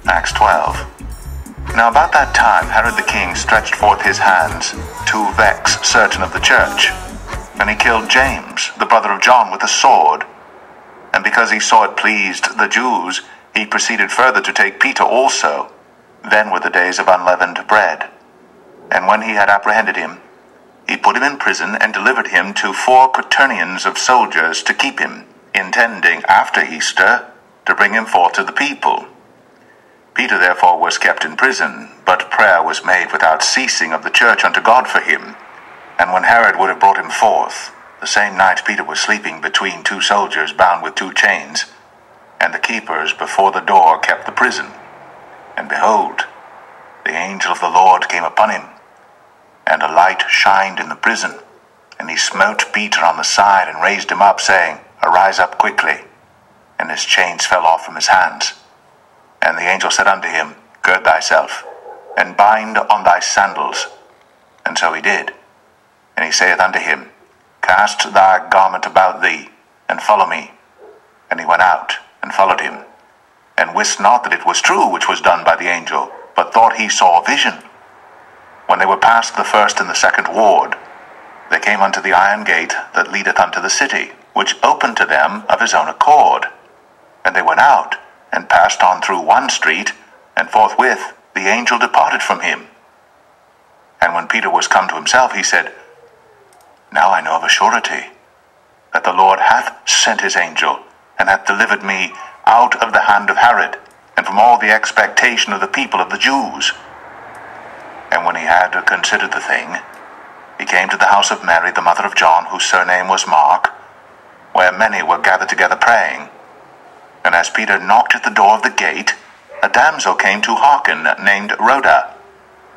Acts 12. Now about that time Herod the king stretched forth his hands to vex certain of the church, and he killed James, the brother of John, with a sword. And because he saw it pleased the Jews, he proceeded further to take Peter also. Then were the days of unleavened bread. And when he had apprehended him, he put him in prison and delivered him to 4 quaternions of soldiers to keep him, intending after Easter to bring him forth to the people. Peter therefore was kept in prison, but prayer was made without ceasing of the church unto God for him. And when Herod would have brought him forth, the same night Peter was sleeping between 2 soldiers bound with 2 chains, and the keepers before the door kept the prison. And behold, the angel of the Lord came upon him, and a light shined in the prison. And he smote Peter on the side, and raised him up, saying, Arise up quickly. And his chains fell off from his hands. And the angel said unto him, Gird thyself, and bind on thy sandals. And so he did. And he saith unto him, Cast thy garment about thee, and follow me. And he went out, and followed him, and wist not that it was true which was done by the angel, but thought he saw a vision. When they were past the first and the second ward, they came unto the iron gate that leadeth unto the city, which opened to them of his own accord. And they went out, and passed on through one street, and forthwith the angel departed from him. And when Peter was come to himself, he said, Now I know of a surety, that the Lord hath sent his angel, and hath delivered me out of the hand of Herod, and from all the expectation of the people of the Jews. And when he had considered the thing, he came to the house of Mary, the mother of John, whose surname was Mark, where many were gathered together praying. And as Peter knocked at the door of the gate, a damsel came to hearken, named Rhoda.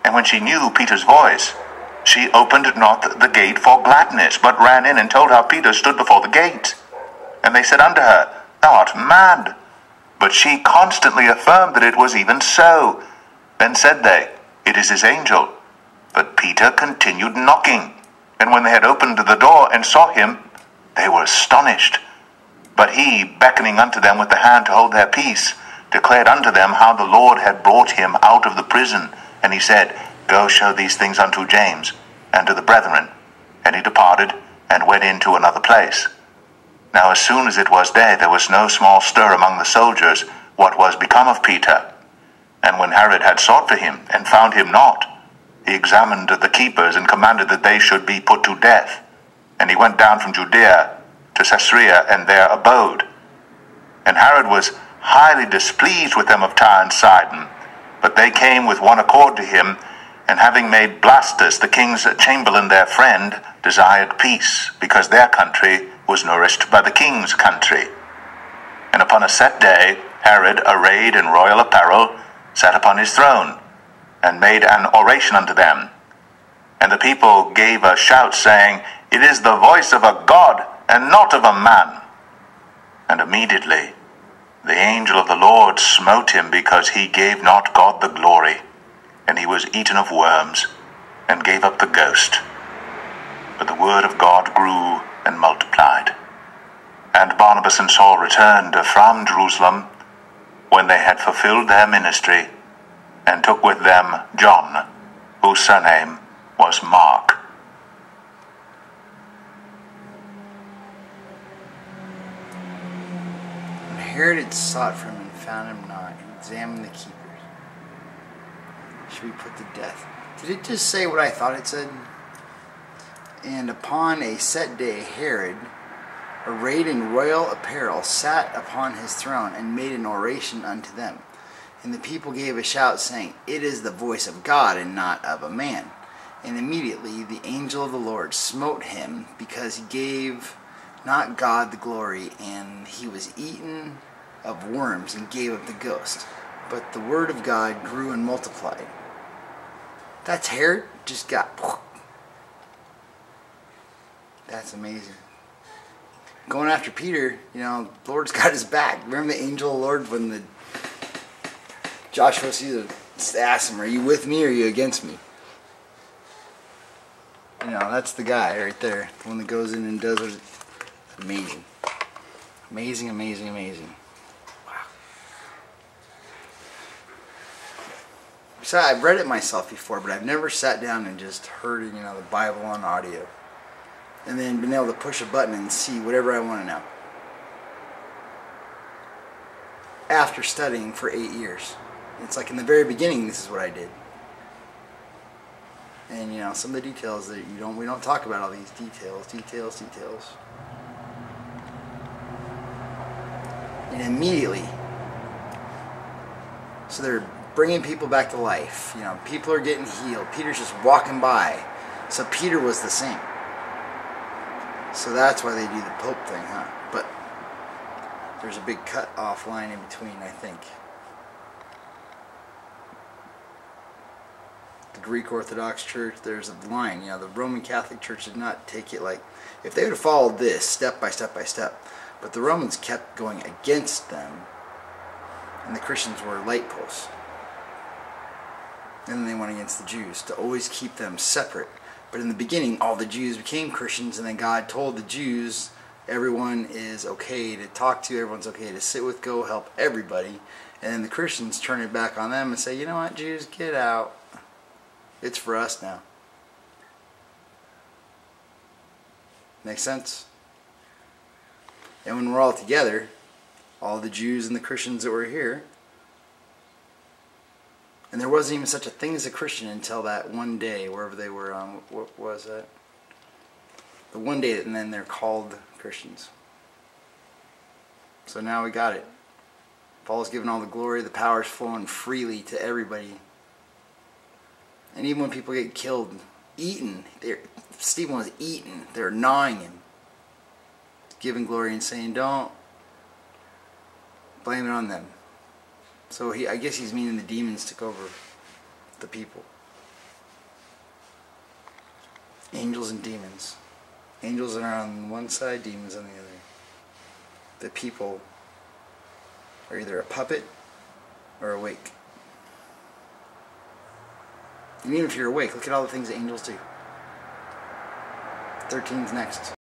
And when she knew Peter's voice, she opened not the gate for gladness, but ran in and told how Peter stood before the gate. And they said unto her, Thou art mad. But she constantly affirmed that it was even so. Then said they, It is his angel. But Peter continued knocking. And when they had opened the door and saw him, they were astonished. But he, beckoning unto them with the hand to hold their peace, declared unto them how the Lord had brought him out of the prison. And he said, Go show these things unto James, and to the brethren. And he departed, and went into another place. Now as soon as it was day, there was no small stir among the soldiers, what was become of Peter. And when Herod had sought for him, and found him not, he examined the keepers, and commanded that they should be put to death. And he went down from Judea to Caesarea, and there abode. And Herod was highly displeased with them of Tyre and Sidon, but they came with one accord to him, and having made Blastus, the king's chamberlain, their friend, desired peace, because their country was nourished by the king's country. And upon a set day, Herod, arrayed in royal apparel, sat upon his throne, and made an oration unto them. And the people gave a shout, saying, It is the voice of a God, and not of a man. And immediately the angel of the Lord smote him, because he gave not God the glory, and he was eaten of worms, and gave up the ghost. But the word of God grew and multiplied. And Barnabas and Saul returned from Jerusalem, when they had fulfilled their ministry, and took with them John, whose surname was Mark. When Herod had sought for him and found him not, he examined the keepers. Should be put to death. Did it just say what I thought it said? And upon a set day, Herod, arrayed in royal apparel, sat upon his throne, and made an oration unto them. And the people gave a shout, saying, It is the voice of God, and not of a man. And immediately the angel of the Lord smote him, because he gave not God the glory, and he was eaten of worms, and gave up the ghost. But the word of God grew and multiplied. That's Herod, just got... That's amazing. Going after Peter, the Lord's got his back. Remember the angel of the Lord when Joshua asked him, Are you with me or are you against me? That's the guy right there. The one that goes in and does what amazing. Amazing, amazing, amazing. Wow. So I've read it myself before, but I've never sat down and just heard, you know, the Bible on audio, and then been able to push a button and see whatever I want to know. After studying for 8 years, it's like in the very beginning, this is what I did. And you know, some of the details that we don't talk about all these details. And immediately, so they're bringing people back to life. You know, people are getting healed. Peter's just walking by. So Peter was the same. So that's why they do the Pope thing, huh? But there's a big cut off line in between, I think. The Greek Orthodox Church, there's a line. You know, the Roman Catholic Church did not take it like, if they would have followed this step by step by step, but the Romans kept going against them, and the Christians were light posts. And then they went against the Jews to always keep them separate. But in the beginning, all the Jews became Christians, and then God told the Jews, everyone is okay to talk to, everyone's okay to sit with, go help everybody. And then the Christians turn it back on them and say, you know what, Jews, get out. It's for us now. Make sense? And when we're all together, all the Jews and the Christians that were here, and there wasn't even such a thing as a Christian until that one day, wherever they were on, what was that? The one day, and then they're called Christians. So now we got it. Paul's given all the glory, the power's flowing freely to everybody. And even when people get killed, eaten, Stephen was eaten, they're gnawing him, giving glory and saying, don't blame it on them. So I guess he's meaning the demons took over the people. Angels and demons. Angels are on one side, demons on the other. The people are either a puppet or awake. And even if you're awake, look at all the things that angels do. 13's next.